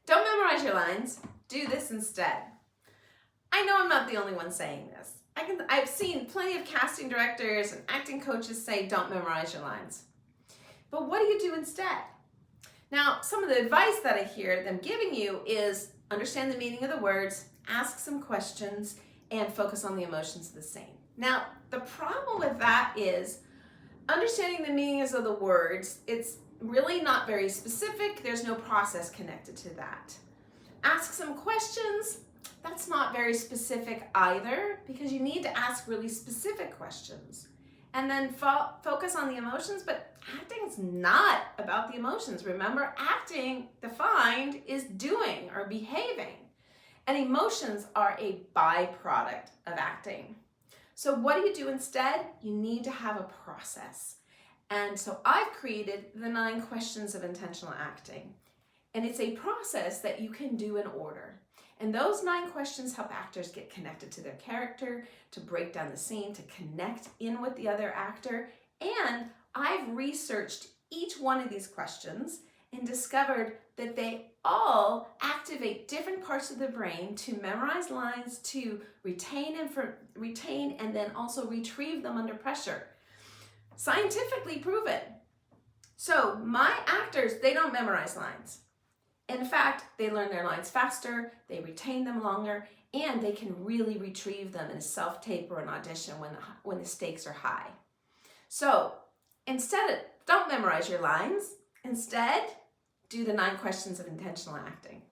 Don't memorize your lines. Do this instead. I know I'm not the only one saying this. I've seen plenty of casting directors and acting coaches say don't memorize your lines. But what do you do instead? Now, some of the advice that I hear them giving you is understand the meaning of the words, ask some questions, and focus on the emotions of the scene. Now, the problem with that is understanding the meanings of the words, it's really not very specific. There's no process connected to that. Ask some questions. That's not very specific either, because you need to ask really specific questions. And then focus on the emotions, but acting is not about the emotions. Remember, acting defined is doing or behaving, and emotions are a byproduct of acting. So what do you do instead? You need to have a process. And so I've created the 9 questions of intentional acting. And it's a process that you can do in order. And those 9 questions help actors get connected to their character, to break down the scene, to connect in with the other actor. And I've researched each one of these questions and discovered that they all activate different parts of the brain to memorize lines, to retain and then also retrieve them under pressure. Scientifically proven. So my actors, they don't memorize lines. In fact, they learn their lines faster, they retain them longer, and they can really retrieve them in a self-tape or an audition when the stakes are high. So don't memorize your lines. Instead, do the 9 questions of intentional acting.